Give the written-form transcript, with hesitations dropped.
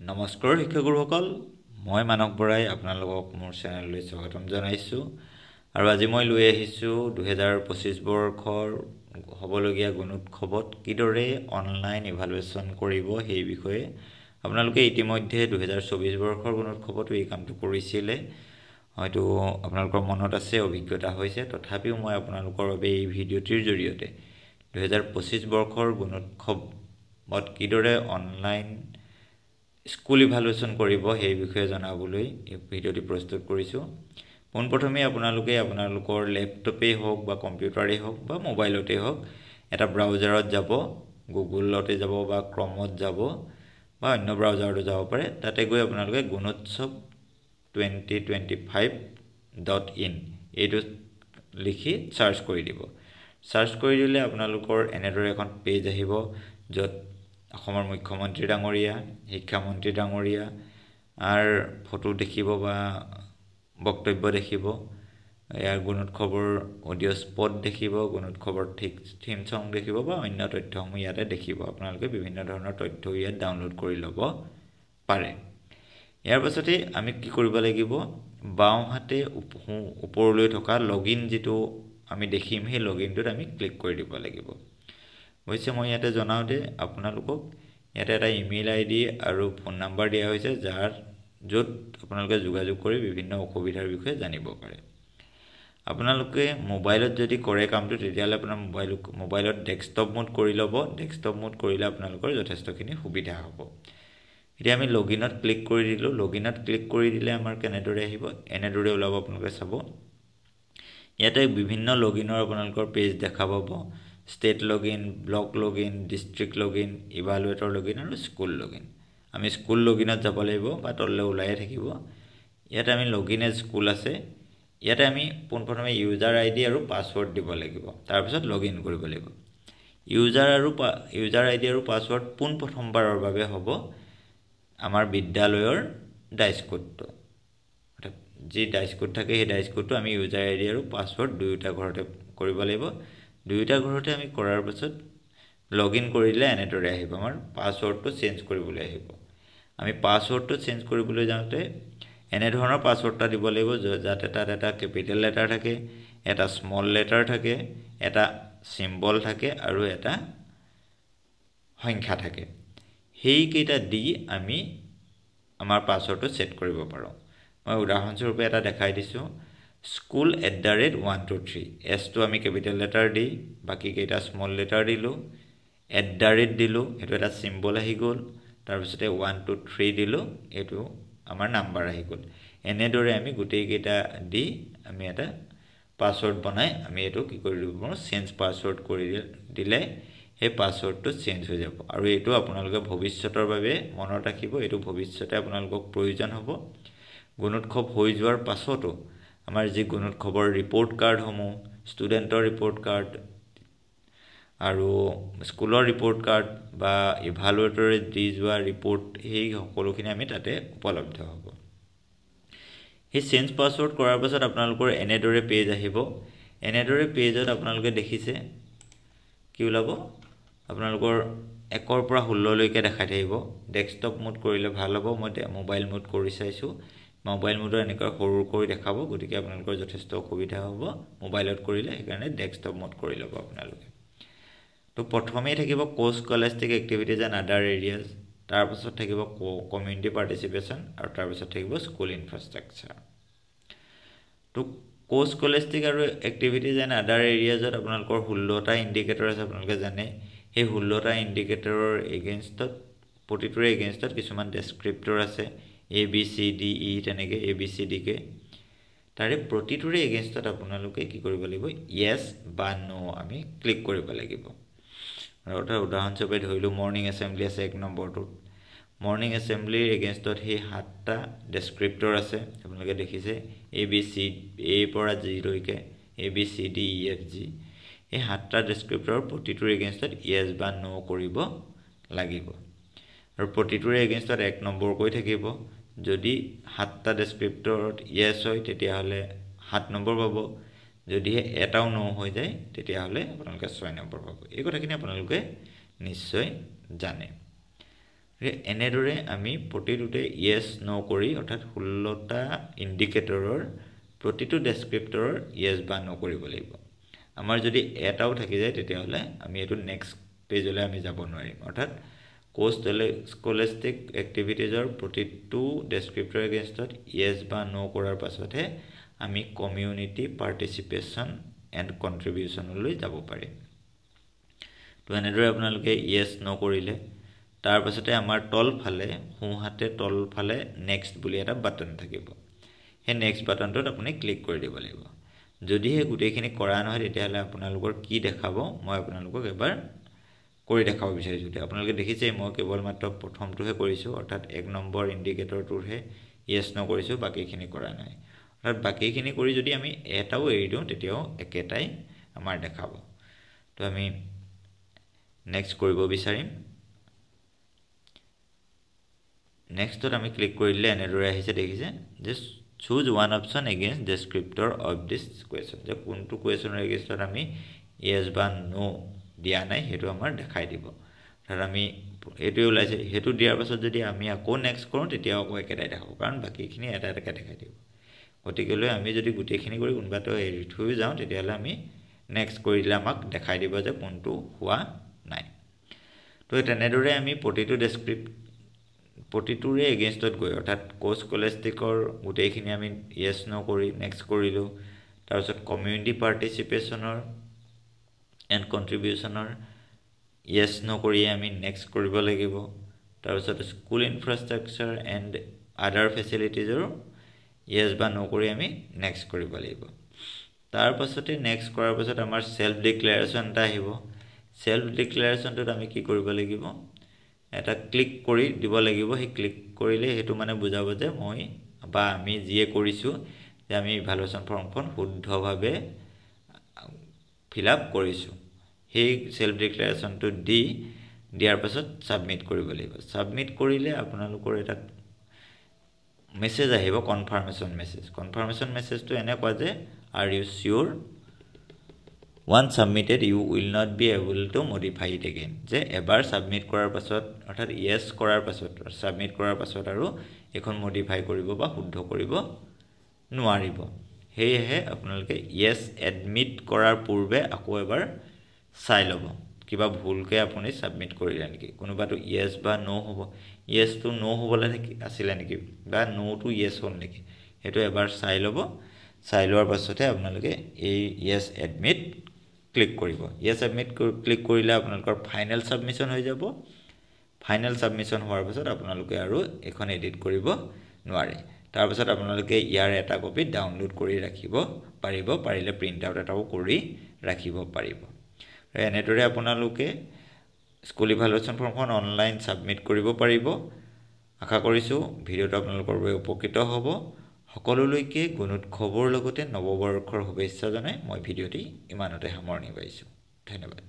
নমস্কাৰ শিক্ষাগুৰুসকল মই মানক বৰাই আপোনালোকক মোৰ চেনেললৈ স্বাগতম জনাইছোঁ আৰু আজি মই লৈ আহিছোঁ 2025 বৰ্ষৰ হ'বলগীয়া গুণোৎসৱত কিদৰে অনলাইন ইভালুৱেশ্যন কৰিব সেই বিষয়ে আপোনালোকে ইতিমধ্যে 2024 বৰ্ষৰ গুণোৎসৱতো এই কামটো কৰিছিলে হয়তো আপোনালোকৰ মনত আছে অভিজ্ঞতা হৈছে তথাপিও মই আপোনালোকৰ বাবে এই ভিডিঅ'টিৰ জৰিয়তে 2025 বৰ্ষৰ গুণোৎসৱত কিদৰে অনলাইন স্কুল ইভালুৱেশ্যন কৰিব সেই বিষয়ে জনাবলৈ এই ভিডিঅ'টি প্ৰস্তুত কৰিছোঁ পোনপ্ৰথমে আপোনালোকে আপোনালোকৰ ল্যাপটপেই হওক বা কম্পিউটাৰেই হওক বা মোবাইলতেই হওক এটা ব্ৰাউজাৰত যাব গুগলতে যাব বা ক্ৰমত যাব বা অন্য ব্ৰাউজাৰতো যাব পাৰে তাতে গৈ আপোনালোকে gunotsov2025.in এইটো লিখি সাৰ্চ কৰি দিব সাৰ্চ কৰি দিলে আপোনালোকৰ এনেদৰে এখন পেজ আহিব য'ত অসমৰ মুখ্যমন্ত্ৰী ডাঙৰীয়া শিক্ষামন্ত্ৰী ডাঙৰীয়া আৰ ফটো দেখিব বা বক্তব্য দেখিব ইয়াৰ গুণোৎসৱৰ অডিও স্পট দেখিব গুণোৎসৱৰ থিম সং দেখিব বা অন্য তথ্যসমূহ ইয়াতে দেখিব আপোনালোকে বিভিন্ন ধৰণৰ তথ্য ইয়াত ডাউনলোড কৰি ল'ব পাৰে ইয়াৰ পাছতে আমি কি কৰিব লাগিব বাওঁহাতে ওপৰলৈ থকা লগইন যেটো আমি দেখিম সেই লগইনটোত আমি ক্লিক কৰি দিব লাগিব হৈছে মই ইয়াতে জনাও দে আপোনালোকক ইয়াতে এটা ইমেইল আইডি আৰু ফোন নম্বৰ দিয়া হৈছে যাৰ য'ত আপোনালোকে যোগাযোগ কৰি বিভিন্ন অসুবিধাৰ বিষয়ে জানিব পাৰে আপোনালোকে মোবাইলত যদি কৰে কামটো তেতিয়ালে আপোনাৰ মোবাইলত ডেস্কটপ মোড কৰি ল'ব ডেস্কটপ মোড কৰিলে আপোনালোকৰ যথেষ্টখিনি সুবিধা হ'ব এতিয়া আমি লগইনত ক্লিক কৰি দিলো লগইনত ক্লিক কৰি দিলে আমাৰ কেনেদৰে আহিব এনেদৰে ওলাব আপোনালোকে চাব ইয়াতে বিভিন্ন লগইনৰ আপোনালোকৰ পেজ দেখা পাব state login block login district login evaluator login আৰু স্কুল লগইন আমি স্কুল লগইনত যাব লাগিব বা তললৈ ওলাই থাকিব ইয়াতে আমি লগইন এজ স্কুল আছে ইয়াতে আমি পোনপ্ৰথমে ইউজাৰ আইডি আৰু পাসওয়াৰ্ড দিব লাগিব তাৰ পিছত লগইন কৰিব লাগিব ইউজাৰ আইডি আৰু পাসওয়াৰ্ড পোনপ্ৰথমবাৰৰ বাবে হ'ব আমাৰ বিদ্যালয়ৰ ডাইস কোডটো যি ডাইস কোড থাকে সেই ডাইস কোডটো আমি ইউজাৰ আইডি আৰু পাসওয়াৰ্ড দুয়োটা ঘৰতে কৰিব লাগিব দুয়োটা ঘৰতে আমি কৰাৰ পিছত লগইন কৰিলে এনেদৰে আহিব আমাৰ পাসওয়াৰ্ডটো চেঞ্জ কৰিবলৈ আহিব আমি পাসওয়াৰ্ডটো চেঞ্জ কৰিবলৈ যাওঁতে এনে ধৰণৰ পাসওয়াৰ্ডটা দিব লাগিব যাতে তাত এটা ক্যাপিটেল লেটাৰ থাকে এটা স্মল লেটাৰ থাকে এটা সিম্বল থাকে আৰু এটা সংখ্যা থাকে হেই কেইটা দি আমি আমাৰ পাসওয়াৰ্ডটো সেট কৰিব পাৰো মই উদাহৰণস্বৰূপে এটা দেখাই দিছো school@123 s টো আমি ক্যাপিটেল লেটাৰ দি বাকি কেইটা স্মল লেটাৰ দিলো দিলো এটো এটা সিম্বল আহি গল তাৰ পিছতে 123 দিলো এটো আমাৰ নাম্বাৰ আহি গল এনেদৰে আমি গুটেই কেইটা দি আমি এটা পাসওয়াৰ্ড বনাই আমি এটো কি কৰি দিব চেঞ্জ পাসওয়াৰ্ড কৰি দিলে এই পাসওয়াৰ্ডটো চেঞ্জ হৈ যাব আৰু এটো আপোনালোকে ভৱিষ্যতৰ বাবে মনত ৰাখিব এটো ভৱিষ্যতে আপোনালোকক প্ৰয়োজন হ'ব গুণোৎসৱ হৈ যোৱাৰ পাছতো আমাৰ যি গুণোৎসৱৰ ৰিপোৰ্ট কাৰ্ড সমূহ ষ্টুডেন্টৰ ৰিপোৰ্ট কাৰ্ড আৰু স্কুলৰ ৰিপোৰ্ট কাৰ্ড বা ইভালুৱেটৰে দি যোৱা ৰিপোৰ্ট এই সকলোখিনি আমি তাতে উপলব্ধ হ'ব এই চেঞ্জ পাসওয়াৰ্ড কৰাৰ পাছত আপোনালোকৰ এনেদৰে পেজ আহিব এনেদৰে পেজত আপোনালোকে দেখিছে কি ওলাব আপোনালোকৰ 1 ৰ পৰা 16 লৈকে দেখাই থাকিব ডেস্কটপ মোড কৰিলে ভাল হ'ব মই মোবাইল মোড কৰি চাইছো মোবাইল মোডৰ এনেকৈ সৰু কৰি দেখাব গতিকে আপোনালোকৰ যথেষ্ট অসুবিধা হ'ব মোবাইলত কৰিলে সেইকাৰণে ডেস্কটপ মোড কৰি ল'ব আপোনালোকে তো প্ৰথমেই থাকিব course scholastic activities and other areas তাৰ পাছত থাকিব কমিউনিটি পাৰ্টিসিপেশন আৰু তাৰ পাছত থাকিব স্কুল ইনফ্ৰাষ্ট্ৰাকচাৰ তো কোৰ্স স্কলাস্টিক আৰু এক্টিভিটিজ এণ্ড আদাৰ এৰিয়াজত আপোনালোকৰ 16টা ইন্ডিকেটৰ আছে আপোনালোকে জানে এই 16টা ইন্ডিকেটৰৰ এগেইনষ্টত প্ৰতিটোৰে এগেইনষ্টত কিছুমান ডেসক্ৰিপ্টৰ আছে A B C D E তেনেকে A B C D কে তাৰে প্ৰতিটোৰে এগেইনষ্টত আপোনালোকে কি কৰিব লাগিব yes বা no আমি ক্লিক কৰিব লাগিব আৰু এটা উদাহৰণস্বৰূপে ধৰিলো মৰ্নিং এছেম্বলি আছে 1 নম্বৰটো মৰ্নিং এছেম্বলিৰ এগেইনষ্টত হে 7টা ডেসক্ৰিপ্টৰ আছে আপোনালোকে দেখিছে A B C A পৰা G লৈকে A B C D E F G এই 7টা ডেসক্ৰিপ্টৰ প্ৰতিটোৰ এগেইনষ্টত yes বা no কৰিব লাগিব আৰু প্ৰতিটোৰে এগেইনষ্টত 1 নম্বৰ কৈ থাকিব যদি 7টা ডেসক্ৰিপ্টৰত yes হয় তেতিয়া হলে 7 নম্বৰ পাব যদি এটাও নো হৈ যায় তেতিয়া হলে আপোনালোকে 6 নম্বৰ পাব এই কথাখিনি আপোনালোকে নিশ্চয় জানে এনেদৰে আমি প্ৰতিটোতে ইয়েছ নো কৰি অৰ্থাৎ 16টা ইণ্ডিকেটৰৰ প্ৰতিটো ডেছক্ৰিপ্টৰৰ ইয়েছ বা নো কৰিব লাগিব আমাৰ যদি এটাও থাকি যায় তেতিয়াহ'লে আমি এইটো নেক্সট পেজলৈ আমি যাব নোৱাৰিম অৰ্থাৎ স্কলাষ্টিক এক্টিভিটিজৰ প্ৰতিটো ডেছক্ৰিপ্টৰ এগেইনষ্টত ইয়েছ বা নো কৰাৰ পাছতহে আমি কমিউনিটি পাৰ্টিচিপেশ্যন এণ্ড কণ্ট্ৰিবিউশ্যনলৈ যাব পাৰিম তো এনেদৰে আপোনালোকে ইয়েছ নো কৰিলে তাৰ পাছতে আমাৰ তলফালে সোঁহাতে তলফালে নেক্সট বুলি এটা বাটন থাকিব সেই নেক্সট বাটনটোত আপুনি ক্লিক কৰি দিব লাগিব যদিহে গোটেইখিনি কৰা নহয় তেতিয়াহ'লে আপোনালোকৰ কি দেখাব মই আপোনালোকক এবাৰ কৰি দেখাব বিচাৰিছোঁ আপোনালোকে দেখিছে মই কেৱল মাত্ৰ প্ৰথমটোহে কৰিছোঁ অৰ্থাৎ 1 নম্বৰ ইণ্ডিকেটৰটোৰহে ইয়েছ নো কৰিছোঁ বাকীখিনি কৰা নাই অৰ্থাৎ বাকীখিনি কৰি যদি আমি এটাও এৰি দিওঁ তেতিয়াও একেটাই আমাৰ দেখাব তো আমি নেক্সট কৰিব বিচাৰিম নেক্সটত আমি ক্লিক কৰিলে এনেদৰে আহিছে দেখিছে যে choose one option against descriptor of this question যে কোনটো কোৱেশ্যনৰ এগেইনষ্টত আমি yes বা no দিয়া নাই হেতু আমাৰ দেখাই দিব তাৰ আমি এটো ওলাইছে হেতু দিয়াৰ পাছত যদি আমি আকৌ নেক্সট কৰোঁ তেতিয়া আকৌ একেটাই দেখাব কাৰণ বাকিখিনি এটা এটাকে দেখাই দিব গতিকেলৈ আমি যদি গোটেইখিনি কৰি কোনবাটো এৰি থৈ যাওঁ তেতিয়াহ'লে আমি নেক্সট কৰিলে আমাক দেখাই দিব যে কোনটো হোৱা নাই তো তেনেদৰে আমি প্ৰতিটোৰে এগেইনষ্টত গৈ অৰ্থাৎ স্কলাষ্টিকৰ গোটেইখিনি আমি ইয়েছ নো কৰি নেক্সট কৰিলোঁ তাৰপিছত কমিউনিটি পাৰ্টিচিপেশ্যনৰ এণ্ড কণ্ট্ৰিবিউশ্যনৰ ইয়েছ নো কৰি আমি নেক্সট কৰিব লাগিব তাৰপিছত school infrastructure and other ফেচিলিটিজৰ yes বা নো কৰি আমি নেক্সট কৰিব লাগিব তাৰ পাছতে নেক্সট কৰাৰ পাছত আমাৰ সেল্ফ ডিক্লেৰেশ্যন এটা আহিব সেল্ফ ডিক্লেৰেশ্যনটোত আমি কি কৰিব লাগিব এটা ক্লিক কৰি দিব লাগিব সেই ক্লিক কৰিলে হেতু মানে বুজাব যে মই বা আমি যিয়ে কৰিছোঁ যে আমি ইভালুৱেশ্যন ফৰ্মখন শুদ্ধভাৱে ফিল আপ কৰিছোঁ সেই সেল্ফ ডিক্লেৰেশ্যনটো দিয়াৰ পাছত সাবমিট কৰিব লাগিব সাবমিট কৰিলে আপোনালোকৰ এটা মেছেজ আহিব কনফাৰ্মেশ্যন মেছেজটো এনেকুৱা যে are you sure once submitted you will not be able to modify it again যে এবাৰ সাবমিট কৰাৰ পাছত অৰ্থাৎ ইয়েছ কৰাৰ পাছত সাবমিট কৰাৰ পাছত আৰু এখন মডিফাই কৰিব বা শুদ্ধ কৰিব নোৱাৰিব হেহে আপোনালোকে ইয়েছ এডমিট কৰাৰ পূৰ্বে আকৌ এবাৰ চাই ল'ব কিবা ভুলকে আপুনি সাবমিট কৰিলে নেকি কোনোবাটো ইয়েছ বা নো হ'ব ইয়েছ টু নো হ'বলে আছিল নেকি বা নো টু ইয়েছ হ'ল নেকি হেতু এবাৰ চাই ল'ব চাই লোৱাৰ পাছতে আপোনালোকে এই ইয়েছ এডমিট ক্লিক কৰিব ইয়েছ এডমিট ক্লিক কৰিলে আপোনালোকৰ ফাইনেল সাবমিশন হৈ যাব ফাইনেল সাবমিশন হোৱাৰ পাছত আপোনালোকে আৰু এখন এডিট কৰিব নোৱাৰে তাৰ পাছত আপোনালোকে ইয়াৰ এটা কপি ডাউনলোড কৰি ৰাখিব পাৰিলে প্ৰিন্ট আউট এটাও কৰি ৰাখিব পাৰিব এনেদৰে আপোনালোকে স্কুল ইভালুৱেশ্যন ফৰ্মখন অনলাইন সাবমিট কৰিব পাৰিব আশা কৰিছো ভিডিওটো আপোনালোকৰ বাবে উপকৃত হ'ব সকলোলৈকে গুণোৎসৱৰ লগতে নৱবৰ্ষৰ শুভেচ্ছা জনাই মই ভিডিওটি ইমানতে সামৰণি মাৰিছো ধন্যবাদ